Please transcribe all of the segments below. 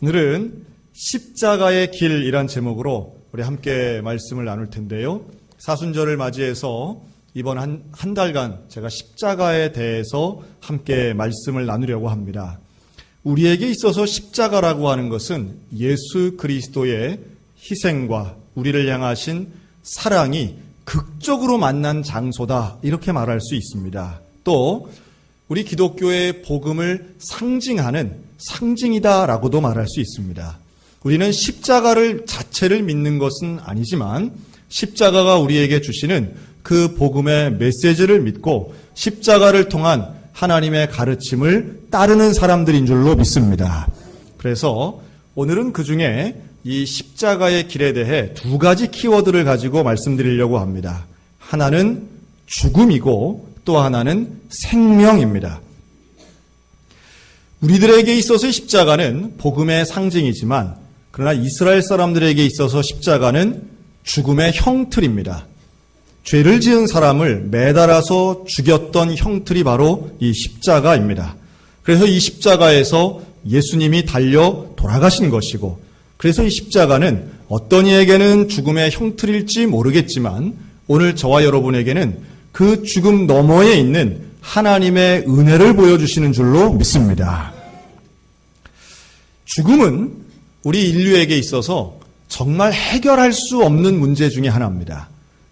오늘은 십자가의 길이란 제목으로 우리 함께 말씀을 나눌 텐데요. 사순절을 맞이해서 이번 한 달간 제가 십자가에 대해서 함께 말씀을 나누려고 합니다. 우리에게 있어서 십자가라고 하는 것은 예수 그리스도의 희생과 우리를 향하신 사랑이 극적으로 만난 장소다, 이렇게 말할 수 있습니다. 또 우리 기독교의 복음을 상징하는 상징이다라고도 말할 수 있습니다. 우리는 십자가를 자체를 믿는 것은 아니지만 십자가가 우리에게 주시는 그 복음의 메시지를 믿고 십자가를 통한 하나님의 가르침을 따르는 사람들인 줄로 믿습니다. 그래서 오늘은 그 중에 이 십자가의 길에 대해 두 가지 키워드를 가지고 말씀드리려고 합니다. 하나는 죽음이고 또 하나는 생명입니다. 우리들에게 있어서 십자가는 복음의 상징이지만 그러나 이스라엘 사람들에게 있어서 십자가는 죽음의 형틀입니다. 죄를 지은 사람을 매달아서 죽였던 형틀이 바로 이 십자가입니다. 그래서 이 십자가에서 예수님이 달려 돌아가신 것이고, 그래서 이 십자가는 어떤 이에게는 죽음의 형틀일지 모르겠지만 오늘 저와 여러분에게는 그 죽음 너머에 있는 하나님의 은혜를 보여주시는 줄로 믿습니다. 죽음은 우리 인류에게 있어서 정말 해결할 수 없는 문제 중에 하나입니다.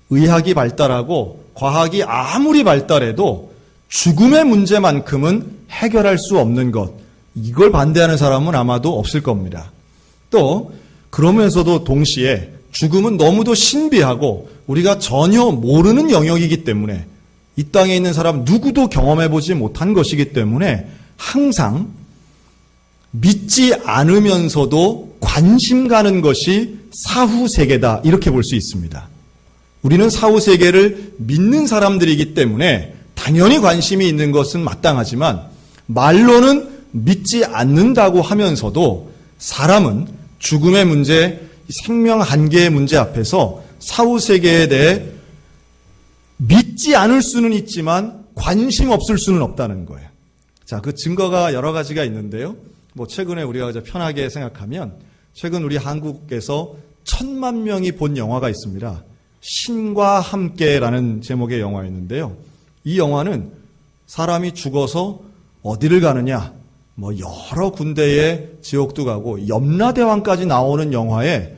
의학이 발달하고 과학이 아무리 발달해도 죽음의 문제만큼은 해결할 수 없는 것, 이걸 반대하는 사람은 아마도 없을 겁니다. 또 그러면서도 동시에 죽음은 너무도 신비하고 우리가 전혀 모르는 영역이기 때문에 이 땅에 있는 사람 누구도 경험해보지 못한 것이기 때문에 항상 믿지 않으면서도 관심 가는 것이 사후세계다, 이렇게 볼 수 있습니다. 우리는 사후세계를 믿는 사람들이기 때문에 당연히 관심이 있는 것은 마땅하지만 말로는 믿지 않는다고 하면서도 사람은 죽음의 문제, 생명 한계의 문제 앞에서 사후세계에 대해 믿지 않을 수는 있지만 관심 없을 수는 없다는 거예요. 자, 그 증거가 여러 가지가 있는데요. 최근에 우리가 편하게 생각하면 최근 우리 한국에서 1000만 명이 본 영화가 있습니다. 신과 함께라는 제목의 영화였는데요. 이 영화는 사람이 죽어서 어디를 가느냐, 여러 군데에 지옥도 가고 염라대왕까지 나오는 영화에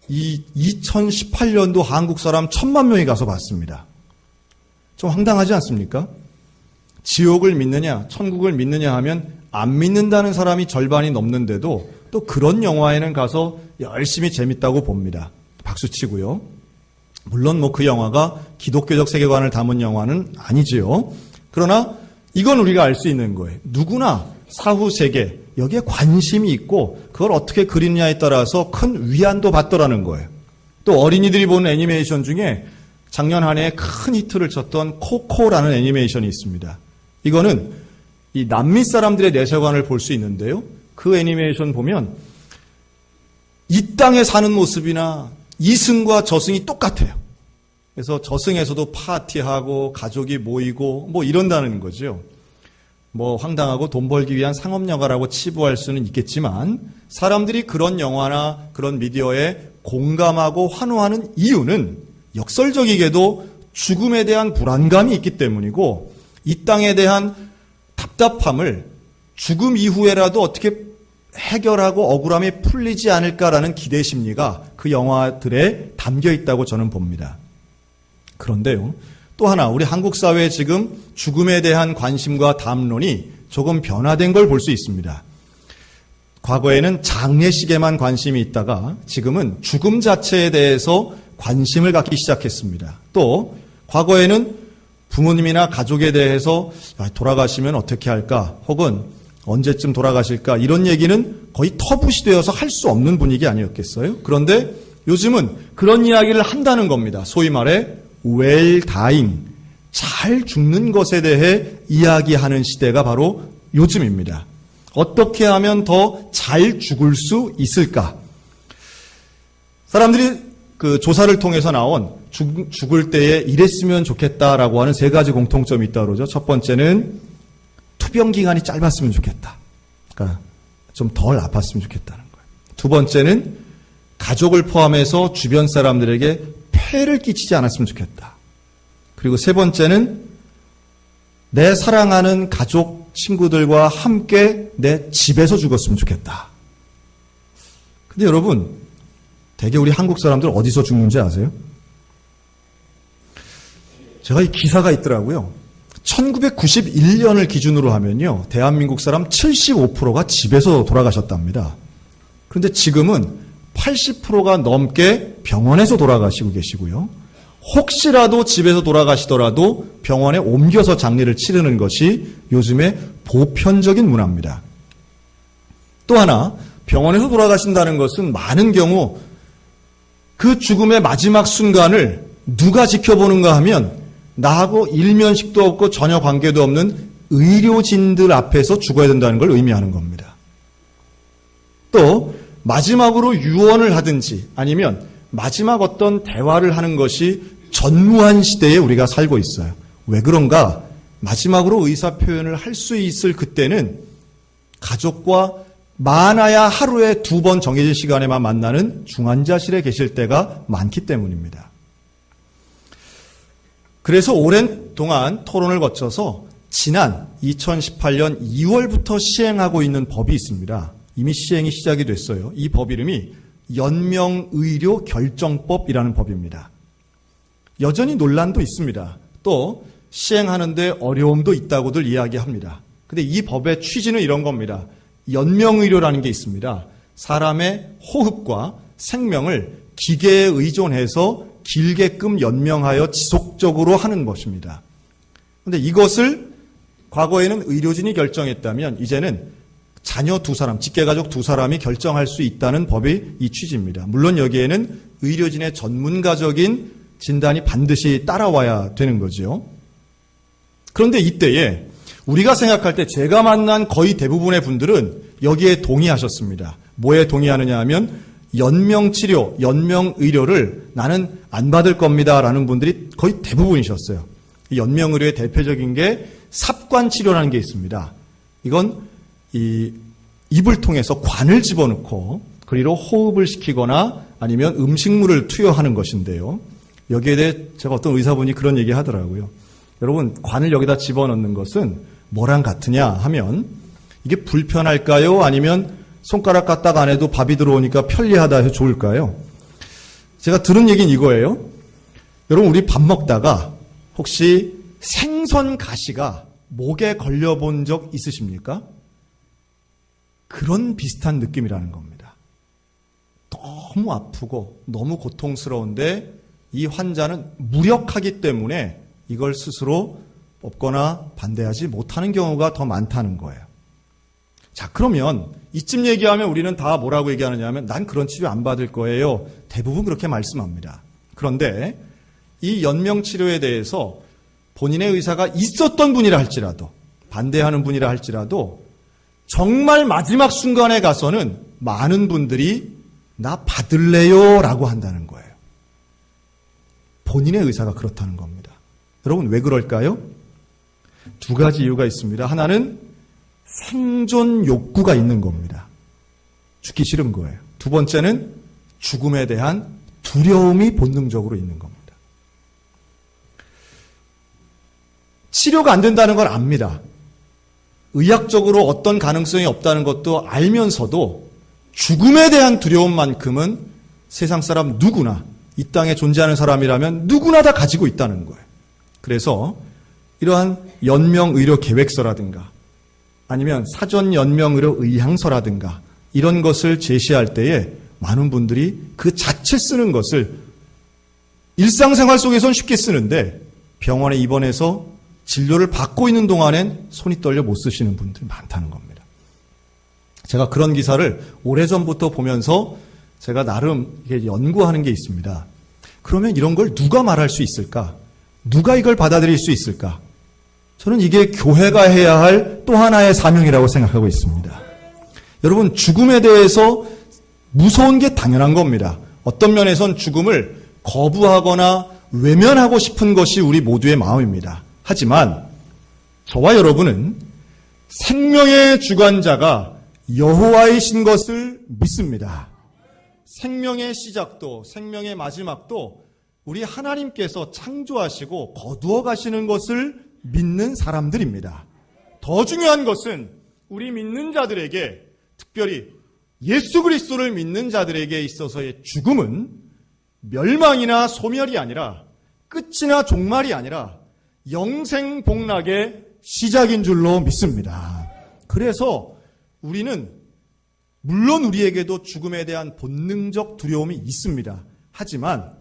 이 2018년도 한국 사람 1000만 명이 가서 봤습니다. 좀 황당하지 않습니까? 지옥을 믿느냐, 천국을 믿느냐 하면 안 믿는다는 사람이 절반이 넘는데도 또 그런 영화에는 가서 열심히 재밌다고 봅니다. 박수치고요. 물론 그 영화가 기독교적 세계관을 담은 영화는 아니지요. 그러나 이건 우리가 알 수 있는 거예요. 누구나 사후세계, 여기에 관심이 있고 그걸 어떻게 그리느냐에 따라서 큰 위안도 받더라는 거예요. 또 어린이들이 보는 애니메이션 중에 작년 한 해에 큰 히트를 쳤던 코코라는 애니메이션이 있습니다. 이거는 이 남미 사람들의 내세관을 볼 수 있는데요. 그 애니메이션 보면 이 땅에 사는 모습이나 이승과 저승이 똑같아요. 그래서 저승에서도 파티하고 가족이 모이고 이런다는 거죠. 황당하고 돈 벌기 위한 상업영화라고 치부할 수는 있겠지만 사람들이 그런 영화나 그런 미디어에 공감하고 환호하는 이유는 역설적이게도 죽음에 대한 불안감이 있기 때문이고 이 땅에 대한 답답함을 죽음 이후에라도 어떻게 해결하고 억울함이 풀리지 않을까라는 기대 심리가 그 영화들에 담겨 있다고 저는 봅니다. 그런데요, 또 하나 우리 한국 사회에 지금 죽음에 대한 관심과 담론이 조금 변화된 걸 볼 수 있습니다. 과거에는 장례식에만 관심이 있다가 지금은 죽음 자체에 대해서 관심을 갖기 시작했습니다. 또 과거에는 부모님이나 가족에 대해서 돌아가시면 어떻게 할까, 혹은 언제쯤 돌아가실까, 이런 얘기는 거의 터부시되어서 할 수 없는 분위기 아니었겠어요? 그런데 요즘은 그런 이야기를 한다는 겁니다. 소위 말해 well dying, 잘 죽는 것에 대해 이야기하는 시대가 바로 요즘입니다. 어떻게 하면 더 잘 죽을 수 있을까? 사람들이 그 조사를 통해서 나온 죽을 때에 이랬으면 좋겠다라고 하는 세 가지 공통점이 있다고 그러죠. 첫 번째는 투병 기간이 짧았으면 좋겠다. 그러니까 좀 덜 아팠으면 좋겠다는 거예요. 두 번째는 가족을 포함해서 주변 사람들에게 폐를 끼치지 않았으면 좋겠다. 그리고 세 번째는 내 사랑하는 가족, 친구들과 함께 내 집에서 죽었으면 좋겠다. 근데 여러분, 대개 우리 한국 사람들 어디서 죽는지 아세요? 제가 이 기사가 있더라고요. 1991년을 기준으로 하면요, 대한민국 사람 75%가 집에서 돌아가셨답니다. 그런데 지금은 80%가 넘게 병원에서 돌아가시고 계시고요. 혹시라도 집에서 돌아가시더라도 병원에 옮겨서 장례를 치르는 것이 요즘의 보편적인 문화입니다. 또 하나, 병원에서 돌아가신다는 것은 많은 경우 그 죽음의 마지막 순간을 누가 지켜보는가 하면 나하고 일면식도 없고 전혀 관계도 없는 의료진들 앞에서 죽어야 된다는 걸 의미하는 겁니다. 또 마지막으로 유언을 하든지 아니면 마지막 어떤 대화를 하는 것이 전무한 시대에 우리가 살고 있어요. 왜 그런가? 마지막으로 의사표현을 할 수 있을 그때는 가족과 많아야 하루에 2번 정해진 시간에만 만나는 중환자실에 계실 때가 많기 때문입니다. 그래서 오랜 동안 토론을 거쳐서 지난 2018년 2월부터 시행하고 있는 법이 있습니다. 이미 시행이 시작이 됐어요. 이 법 이름이 연명의료결정법이라는 법입니다. 여전히 논란도 있습니다. 또 시행하는데 어려움도 있다고들 이야기합니다. 근데 이 법의 취지는 이런 겁니다. 연명의료라는 게 있습니다. 사람의 호흡과 생명을 기계에 의존해서 길게끔 연명하여 지속적으로 하는 것입니다. 그런데 이것을 과거에는 의료진이 결정했다면 이제는 자녀 2사람, 직계가족 2사람이 결정할 수 있다는 법이 이 취지입니다. 물론 여기에는 의료진의 전문가적인 진단이 반드시 따라와야 되는 거죠. 그런데 이때에 우리가 생각할 때 제가 만난 거의 대부분의 분들은 여기에 동의하셨습니다. 뭐에 동의하느냐 하면 연명치료, 연명의료를 나는 안 받을 겁니다라는 분들이 거의 대부분이셨어요. 연명의료의 대표적인 게 삽관치료라는 게 있습니다. 이건 이 입을 통해서 관을 집어넣고 그리로 호흡을 시키거나 아니면 음식물을 투여하는 것인데요. 여기에 대해 제가 어떤 의사분이 그런 얘기 하더라고요. 여러분, 관을 여기다 집어넣는 것은 뭐랑 같으냐 하면 이게 불편할까요? 아니면 손가락 까딱 안 해도 밥이 들어오니까 편리하다 해서 좋을까요? 제가 들은 얘기는 이거예요. 여러분, 우리 밥 먹다가 혹시 생선 가시가 목에 걸려본 적 있으십니까? 그런 비슷한 느낌이라는 겁니다. 너무 아프고 너무 고통스러운데 이 환자는 무력하기 때문에 이걸 스스로 뽑거나 반대하지 못하는 경우가 더 많다는 거예요. 자, 그러면 이쯤 얘기하면 우리는 다 뭐라고 얘기하느냐 하면 난 그런 치료 안 받을 거예요. 대부분 그렇게 말씀합니다. 그런데 이 연명치료에 대해서 본인의 의사가 있었던 분이라 할지라도 반대하는 분이라 할지라도 정말 마지막 순간에 가서는 많은 분들이 나 받을래요? 라고 한다는 거예요. 본인의 의사가 그렇다는 겁니다. 여러분, 왜 그럴까요? 2가지 이유가 있습니다. 하나는 생존 욕구가 있는 겁니다. 죽기 싫은 거예요. 2번째는 죽음에 대한 두려움이 본능적으로 있는 겁니다. 치료가 안 된다는 걸 압니다. 의학적으로 어떤 가능성이 없다는 것도 알면서도 죽음에 대한 두려움만큼은 세상 사람 누구나, 이 땅에 존재하는 사람이라면 누구나 다 가지고 있다는 거예요. 그래서 이러한 연명의료 계획서라든가 아니면 사전 연명의료 의향서라든가 이런 것을 제시할 때에 많은 분들이 그 자체 쓰는 것을 일상생활 속에선 쉽게 쓰는데 병원에 입원해서 진료를 받고 있는 동안엔 손이 떨려 못 쓰시는 분들이 많다는 겁니다. 제가 그런 기사를 오래전부터 보면서 제가 나름 연구하는 게 있습니다. 그러면 이런 걸 누가 말할 수 있을까? 누가 이걸 받아들일 수 있을까? 저는 이게 교회가 해야 할 또 하나의 사명이라고 생각하고 있습니다. 여러분, 죽음에 대해서 무서운 게 당연한 겁니다. 어떤 면에선 죽음을 거부하거나 외면하고 싶은 것이 우리 모두의 마음입니다. 하지만 저와 여러분은 생명의 주관자가 여호와이신 것을 믿습니다. 생명의 시작도 생명의 마지막도 우리 하나님께서 창조하시고 거두어 가시는 것을 믿는 사람들입니다. 더 중요한 것은 우리 믿는 자들에게, 특별히 예수 그리스도를 믿는 자들에게 있어서의 죽음은 멸망이나 소멸이 아니라 끝이나 종말이 아니라 영생복락의 시작인 줄로 믿습니다. 그래서 우리는 물론 우리에게도 죽음에 대한 본능적 두려움이 있습니다. 하지만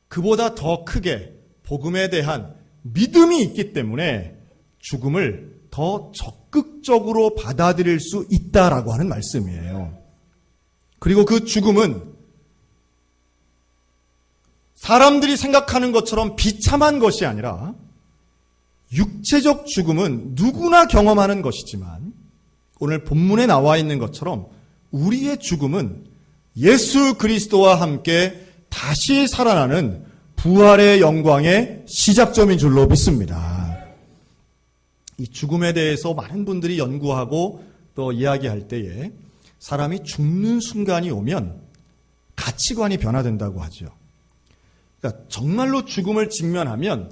그보다 더 크게 복음에 대한 믿음이 있기 때문에 죽음을 더 적극적으로 받아들일 수 있다라고 하는 말씀이에요. 그리고 그 죽음은 사람들이 생각하는 것처럼 비참한 것이 아니라 육체적 죽음은 누구나 경험하는 것이지만 오늘 본문에 나와 있는 것처럼 우리의 죽음은 예수 그리스도와 함께 다시 살아나는 부활의 영광의 시작점인 줄로 믿습니다. 이 죽음에 대해서 많은 분들이 연구하고 또 이야기할 때에 사람이 죽는 순간이 오면 가치관이 변화된다고 하죠. 그러니까 정말로 죽음을 직면하면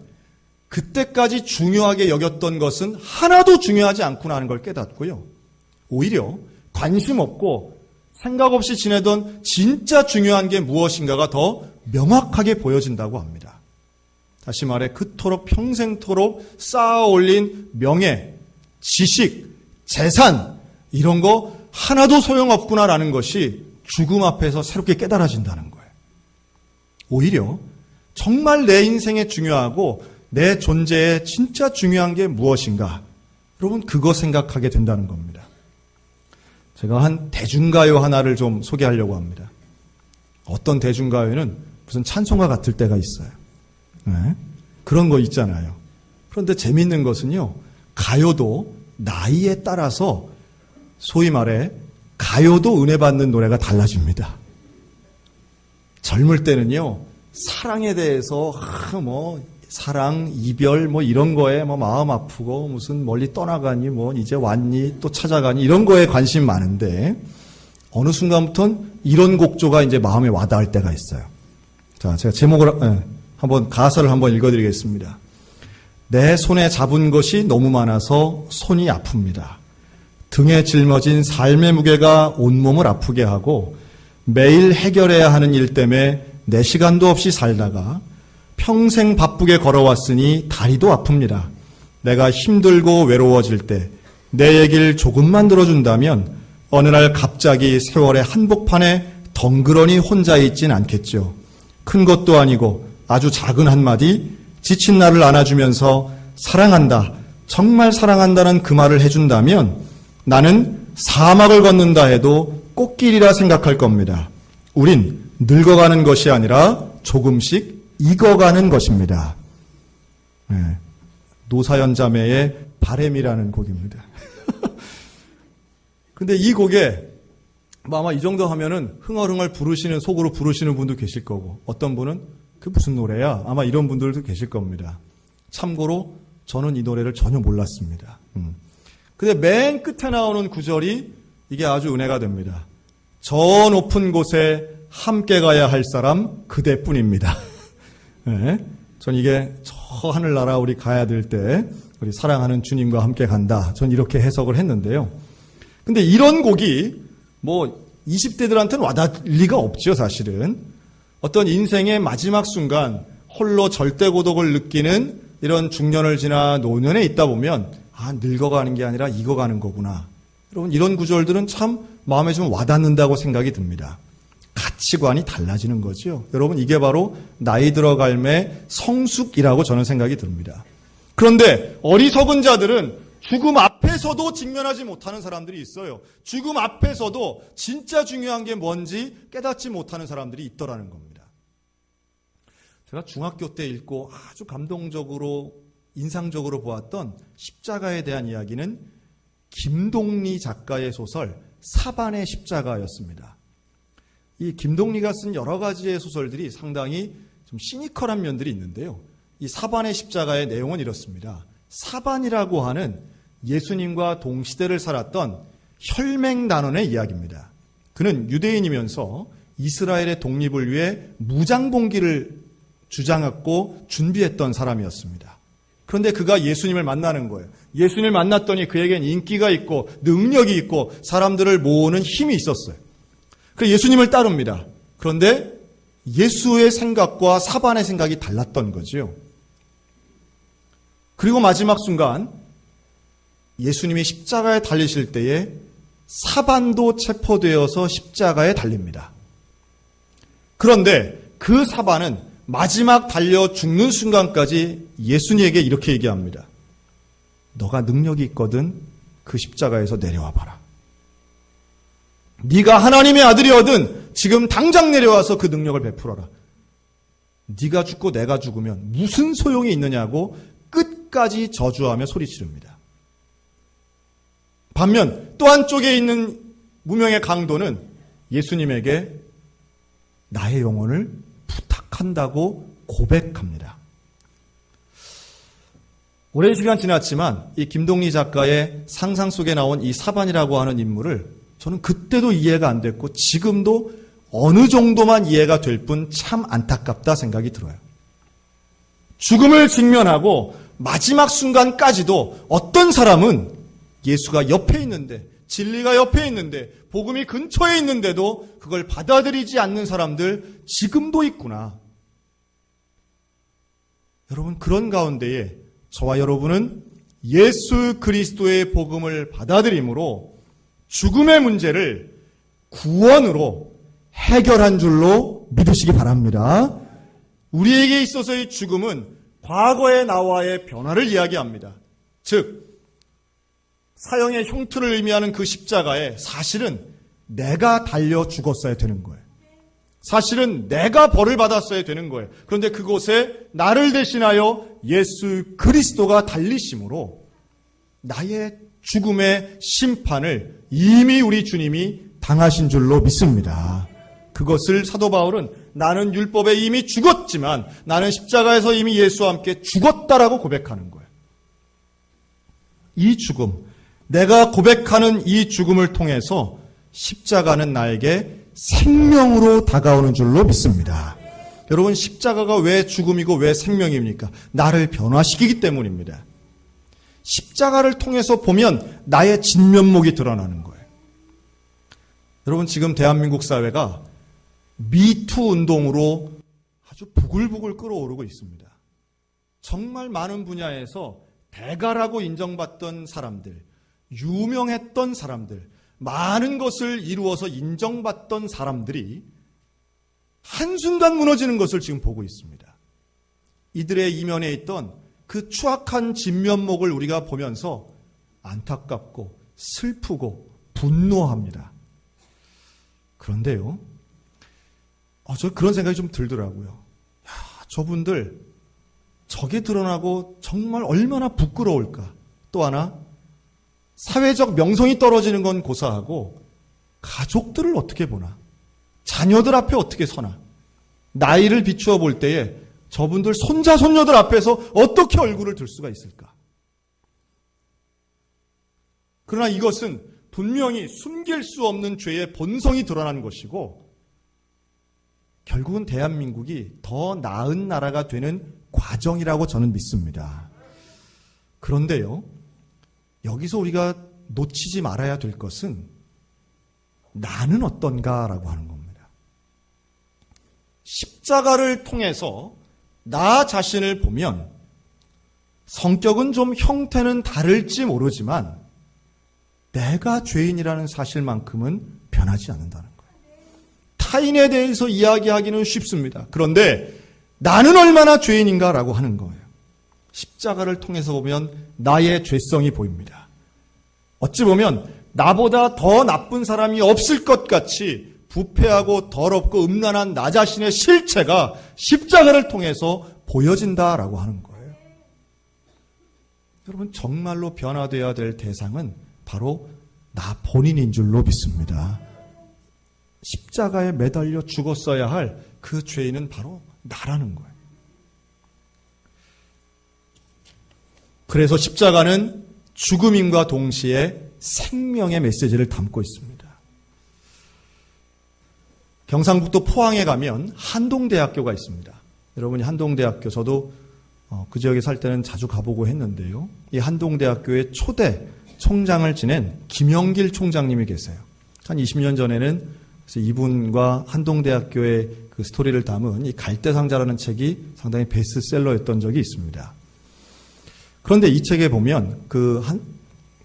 그때까지 중요하게 여겼던 것은 하나도 중요하지 않구나 하는 걸 깨닫고요. 오히려 관심 없고 생각 없이 지내던 진짜 중요한 게 무엇인가가 더 명확하게 보여진다고 합니다. 다시 말해 그토록 평생토록 쌓아 올린 명예, 지식, 재산 이런 거 하나도 소용없구나라는 것이 죽음 앞에서 새롭게 깨달아진다는 거예요. 오히려 정말 내 인생에 중요하고 내 존재에 진짜 중요한 게 무엇인가? 여러분 그거 생각하게 된다는 겁니다. 제가 한 대중가요 하나를 좀 소개하려고 합니다. 어떤 대중가요는 무슨 찬송가 같을 때가 있어요. 네? 그런 거 있잖아요. 그런데 재밌는 것은요. 가요도 나이에 따라서 소위 말해 가요도 은혜 받는 노래가 달라집니다. 젊을 때는요. 사랑에 대해서 사랑, 이별 이런 거에 마음 아프고 무슨 멀리 떠나가니 이제 왔니 또 찾아가니 이런 거에 관심 많은데 어느 순간부터는 이런 곡조가 이제 마음에 와닿을 때가 있어요. 자, 제가 제목을 한번 가사를 한번 읽어드리겠습니다. 내 손에 잡은 것이 너무 많아서 손이 아픕니다. 등에 짊어진 삶의 무게가 온몸을 아프게 하고 매일 해결해야 하는 일 때문에 내 시간도 없이 살다가 평생 바쁘게 걸어왔으니 다리도 아픕니다. 내가 힘들고 외로워질 때 내 얘기를 조금만 들어준다면 어느 날 갑자기 세월의 한복판에 덩그러니 혼자 있진 않겠죠. 큰 것도 아니고 아주 작은 한마디 지친 나를 안아주면서 사랑한다, 정말 사랑한다는 그 말을 해준다면 나는 사막을 걷는다 해도 꽃길이라 생각할 겁니다. 우린 늙어가는 것이 아니라 조금씩 익어가는 것입니다. 네. 노사연 자매의 바램이라는 곡입니다. 근데 이 곡에 아마 이 정도 하면은 흥얼흥얼 부르시는, 속으로 부르시는 분도 계실 거고, 어떤 분은 그게 무슨 노래야? 아마 이런 분들도 계실 겁니다. 참고로 저는 이 노래를 전혀 몰랐습니다. 근데 맨 끝에 나오는 구절이 이게 아주 은혜가 됩니다. 저 높은 곳에 함께 가야 할 사람 그대뿐입니다. 네, 전 이게 저 하늘나라 우리 가야 될 때 우리 사랑하는 주님과 함께 간다. 전 이렇게 해석을 했는데요. 근데 이런 곡이 20대들한테는 와닿을 리가 없죠, 사실은. 어떤 인생의 마지막 순간 홀로 절대 고독을 느끼는 이런 중년을 지나 노년에 있다 보면 늙어가는 게 아니라 익어가는 거구나. 여러분 이런 구절들은 참 마음에 좀 와닿는다고 생각이 듭니다. 가치관이 달라지는 거죠. 여러분 이게 바로 나이 들어갈매 성숙이라고 저는 생각이 듭니다. 그런데 어리석은 자들은 죽음 앞에서도 직면하지 못하는 사람들이 있어요. 죽음 앞에서도 진짜 중요한 게 뭔지 깨닫지 못하는 사람들이 있더라는 겁니다. 제가 중학교 때 읽고 아주 감동적으로 인상적으로 보았던 십자가에 대한 이야기는 김동리 작가의 소설 사반의 십자가였습니다. 이 김동리가 쓴 여러 가지의 소설들이 상당히 좀 시니컬한 면들이 있는데요. 이 사반의 십자가의 내용은 이렇습니다. 사반이라고 하는 예수님과 동시대를 살았던 혈맹단원의 이야기입니다. 그는 유대인이면서 이스라엘의 독립을 위해 무장봉기를 주장했고 준비했던 사람이었습니다. 그런데 그가 예수님을 만나는 거예요. 예수님을 만났더니 그에겐 인기가 있고 능력이 있고 사람들을 모으는 힘이 있었어요. 그래서 예수님을 따릅니다. 그런데 예수의 생각과 사반의 생각이 달랐던 거죠. 그리고 마지막 순간 예수님이 십자가에 달리실 때에 사반도 체포되어서 십자가에 달립니다. 그런데 그 사반은 마지막 달려 죽는 순간까지 예수님에게 이렇게 얘기합니다. 너가 능력이 있거든 그 십자가에서 내려와 봐라. 네가 하나님의 아들이거든 지금 당장 내려와서 그 능력을 베풀어라. 네가 죽고 내가 죽으면 무슨 소용이 있느냐고 끝까지 저주하며 소리치릅니다. 반면 또 한쪽에 있는 무명의 강도는 예수님에게 나의 영혼을 부탁한다고 고백합니다. 오랜 시간 지났지만 이 김동리 작가의 상상 속에 나온 이 사반이라고 하는 인물을 저는 그때도 이해가 안 됐고 지금도 어느 정도만 이해가 될 뿐 참 안타깝다 생각이 들어요. 죽음을 직면하고 마지막 순간까지도 어떤 사람은 예수가 옆에 있는데 진리가 옆에 있는데 복음이 근처에 있는데도 그걸 받아들이지 않는 사람들 지금도 있구나. 여러분 그런 가운데에 저와 여러분은 예수 그리스도의 복음을 받아들임으로 죽음의 문제를 구원으로 해결한 줄로 믿으시기 바랍니다. 우리에게 있어서의 죽음은 과거의 나와의 변화를 이야기합니다. 즉 사형의 흉투를 의미하는 그 십자가에 사실은 내가 달려 죽었어야 되는 거예요. 사실은 내가 벌을 받았어야 되는 거예요. 그런데 그곳에 나를 대신하여 예수 그리스도가 달리심으로 나의 죽음의 심판을 이미 우리 주님이 당하신 줄로 믿습니다. 그것을 사도 바울은 나는 율법에 이미 죽었지만 나는 십자가에서 이미 예수와 함께 죽었다라고 고백하는 거예요. 이 죽음, 내가 고백하는 이 죽음을 통해서 십자가는 나에게 생명으로 다가오는 줄로 믿습니다. 여러분 십자가가 왜 죽음이고 왜 생명입니까? 나를 변화시키기 때문입니다. 십자가를 통해서 보면 나의 진면목이 드러나는 거예요. 여러분 지금 대한민국 사회가 미투 운동으로 아주 부글부글 끓어오르고 있습니다. 정말 많은 분야에서 대가라고 인정받던 사람들, 유명했던 사람들, 많은 것을 이루어서 인정받던 사람들이 한순간 무너지는 것을 지금 보고 있습니다. 이들의 이면에 있던 그 추악한 진면목을 우리가 보면서 안타깝고 슬프고 분노합니다. 그런데요, 저 그런 생각이 좀 들더라고요. 저분들 저게 드러나고 정말 얼마나 부끄러울까. 또 하나 사회적 명성이 떨어지는 건 고사하고 가족들을 어떻게 보나, 자녀들 앞에 어떻게 서나, 나이를 비추어 볼 때에 저분들 손자 손녀들 앞에서 어떻게 얼굴을 들 수가 있을까. 그러나 이것은 분명히 숨길 수 없는 죄의 본성이 드러난 것이고 결국은 대한민국이 더 나은 나라가 되는 과정이라고 저는 믿습니다. 그런데요, 여기서 우리가 놓치지 말아야 될 것은 나는 어떤가라고 하는 겁니다. 십자가를 통해서 나 자신을 보면 성격은 좀 형태는 다를지 모르지만 내가 죄인이라는 사실만큼은 변하지 않는다는 거예요. 타인에 대해서 이야기하기는 쉽습니다. 그런데 나는 얼마나 죄인인가라고 하는 거예요. 십자가를 통해서 보면 나의 죄성이 보입니다. 어찌 보면 나보다 더 나쁜 사람이 없을 것 같이 부패하고 더럽고 음란한 나 자신의 실체가 십자가를 통해서 보여진다라고 하는 거예요. 여러분 정말로 변화되어야 될 대상은 바로 나 본인인 줄로 믿습니다. 십자가에 매달려 죽었어야 할 그 죄인은 바로 나라는 거예요. 그래서 십자가는 죽음임과 동시에 생명의 메시지를 담고 있습니다. 경상북도 포항에 가면 한동대학교가 있습니다. 여러분이 한동대학교, 저도 그 지역에 살 때는 자주 가보고 했는데요. 이 한동대학교의 초대 총장을 지낸 김영길 총장님이 계세요. 한 20년 전에는 그래서 이분과 한동대학교의 그 스토리를 담은 이 갈대상자라는 책이 상당히 베스트셀러였던 적이 있습니다. 그런데 이 책에 보면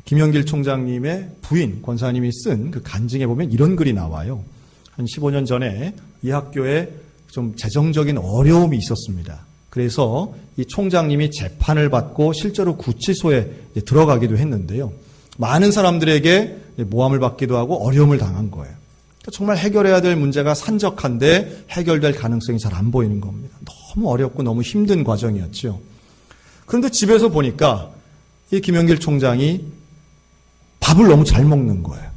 김영길 총장님의 부인 권사님이 쓴 그 간증에 보면 이런 글이 나와요. 한 15년 전에 이 학교에 좀 재정적인 어려움이 있었습니다. 그래서 이 총장님이 재판을 받고 실제로 구치소에 들어가기도 했는데요. 많은 사람들에게 모함을 받기도 하고 어려움을 당한 거예요. 그러니까 정말 해결해야 될 문제가 산적한데 해결될 가능성이 잘 안 보이는 겁니다. 너무 어렵고 너무 힘든 과정이었죠. 그런데 집에서 보니까 이 김영길 총장이 밥을 너무 잘 먹는 거예요.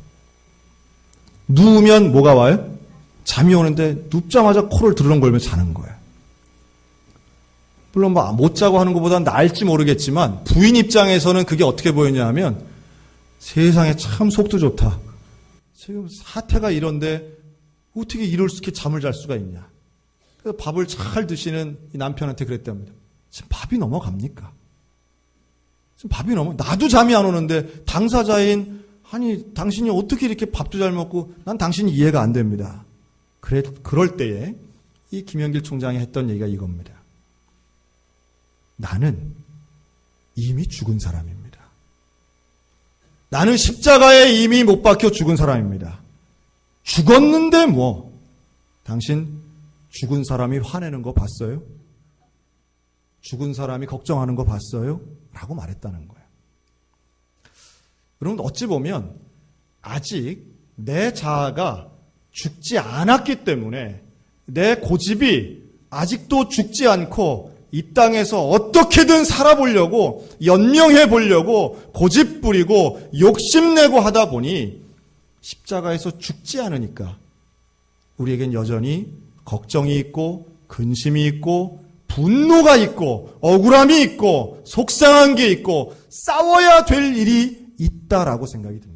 누우면 뭐가 와요? 잠이 오는데 눕자마자 코를 들렁거리며 자는 거예요. 물론 못 자고 하는 것보다 나을지 모르겠지만 부인 입장에서는 그게 어떻게 보였냐 하면 세상에 참 속도 좋다. 지금 사태가 이런데 어떻게 이렇게 잠을 잘 수가 있냐. 그래서 밥을 잘 드시는 이 남편한테 그랬답니다. 지금 밥이 넘어갑니까? 지금 밥이 나도 잠이 안 오는데 당사자인 아니 당신이 어떻게 이렇게 밥도 잘 먹고 난 당신이 이해가 안 됩니다. 그럴 때에 이 김영길 총장이 했던 얘기가 이겁니다. 나는 이미 죽은 사람입니다. 나는 십자가에 이미 못 박혀 죽은 사람입니다. 죽었는데 뭐 당신 죽은 사람이 화내는 거 봤어요? 죽은 사람이 걱정하는 거 봤어요? 라고 말했다는 거예요. 여러분 어찌 보면 아직 내 자아가 죽지 않았기 때문에 내 고집이 아직도 죽지 않고 이 땅에서 어떻게든 살아보려고 연명해 보려고 고집 부리고 욕심내고 하다 보니 십자가에서 죽지 않으니까 우리에겐 여전히 걱정이 있고 근심이 있고 분노가 있고 억울함이 있고 속상한 게 있고 싸워야 될 일이 있다라고 생각이 듭니다.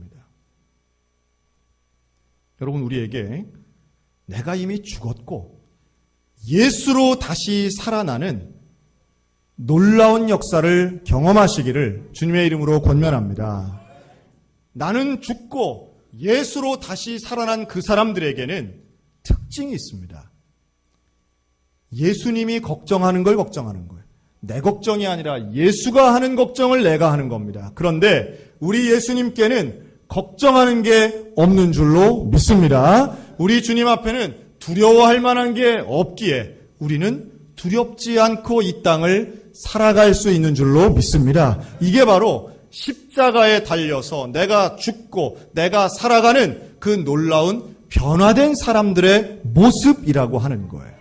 여러분 우리에게 내가 이미 죽었고 예수로 다시 살아나는 놀라운 역사를 경험하시기를 주님의 이름으로 권면합니다. 나는 죽고 예수로 다시 살아난 그 사람들에게는 특징이 있습니다. 예수님이 걱정하는 걸 걱정하는 거예요. 내 걱정이 아니라 예수가 하는 걱정을 내가 하는 겁니다. 그런데 우리 예수님께는 걱정하는 게 없는 줄로 믿습니다. 우리 주님 앞에는 두려워할 만한 게 없기에 우리는 두렵지 않고 이 땅을 살아갈 수 있는 줄로 믿습니다. 이게 바로 십자가에 달려서 내가 죽고 내가 살아가는 그 놀라운 변화된 사람들의 모습이라고 하는 거예요.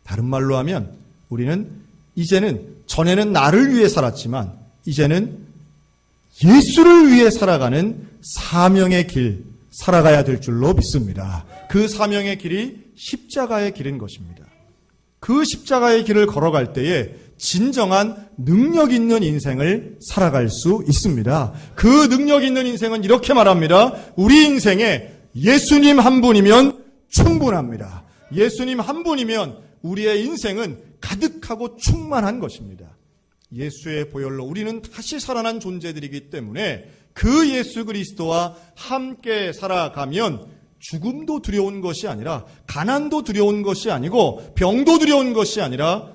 다른 말로 하면 우리는 이제는 전에는 나를 위해 살았지만 이제는 예수를 위해 살아가는 사명의 길 살아가야 될 줄로 믿습니다. 그 사명의 길이 십자가의 길인 것입니다. 그 십자가의 길을 걸어갈 때에 진정한 능력 있는 인생을 살아갈 수 있습니다. 그 능력 있는 인생은 이렇게 말합니다. 우리 인생에 예수님 한 분이면 충분합니다. 예수님 한 분이면 우리의 인생은 가득하고 충만한 것입니다. 예수의 보혈로 우리는 다시 살아난 존재들이기 때문에 그 예수 그리스도와 함께 살아가면 죽음도 두려운 것이 아니라 가난도 두려운 것이 아니고 병도 두려운 것이 아니라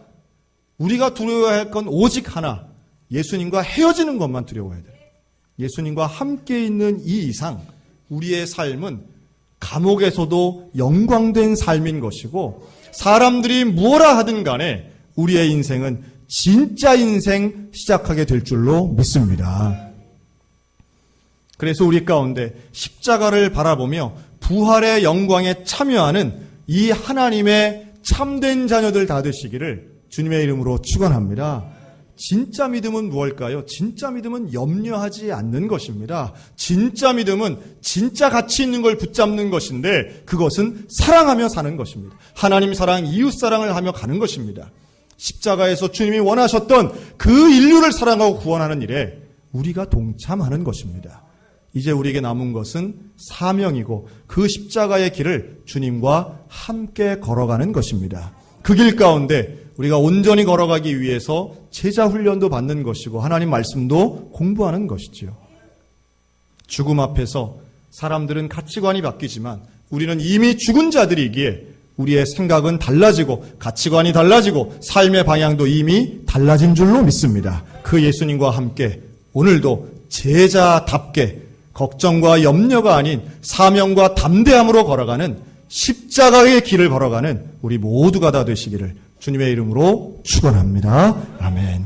우리가 두려워야 할 건 오직 하나, 예수님과 헤어지는 것만 두려워해야 돼요. 예수님과 함께 있는 이 이상 우리의 삶은 감옥에서도 영광된 삶인 것이고 사람들이 뭐라 하든 간에 우리의 인생은 진짜 인생 시작하게 될 줄로 믿습니다. 그래서 우리 가운데 십자가를 바라보며 부활의 영광에 참여하는 이 하나님의 참된 자녀들 다 되시기를 주님의 이름으로 축원합니다. 진짜 믿음은 무엇일까요? 진짜 믿음은 염려하지 않는 것입니다. 진짜 믿음은 진짜 가치 있는 걸 붙잡는 것인데 그것은 사랑하며 사는 것입니다. 하나님 사랑, 이웃 사랑을 하며 가는 것입니다. 십자가에서 주님이 원하셨던 그 인류를 사랑하고 구원하는 일에 우리가 동참하는 것입니다. 이제 우리에게 남은 것은 사명이고 그 십자가의 길을 주님과 함께 걸어가는 것입니다. 그 길 가운데 우리가 온전히 걸어가기 위해서 제자 훈련도 받는 것이고 하나님 말씀도 공부하는 것이지요. 죽음 앞에서 사람들은 가치관이 바뀌지만 우리는 이미 죽은 자들이기에 우리의 생각은 달라지고 가치관이 달라지고 삶의 방향도 이미 달라진 줄로 믿습니다. 그 예수님과 함께 오늘도 제자답게 걱정과 염려가 아닌 사명과 담대함으로 걸어가는 십자가의 길을 걸어가는 우리 모두가 다 되시기를 주님의 이름으로 축원합니다. 아멘.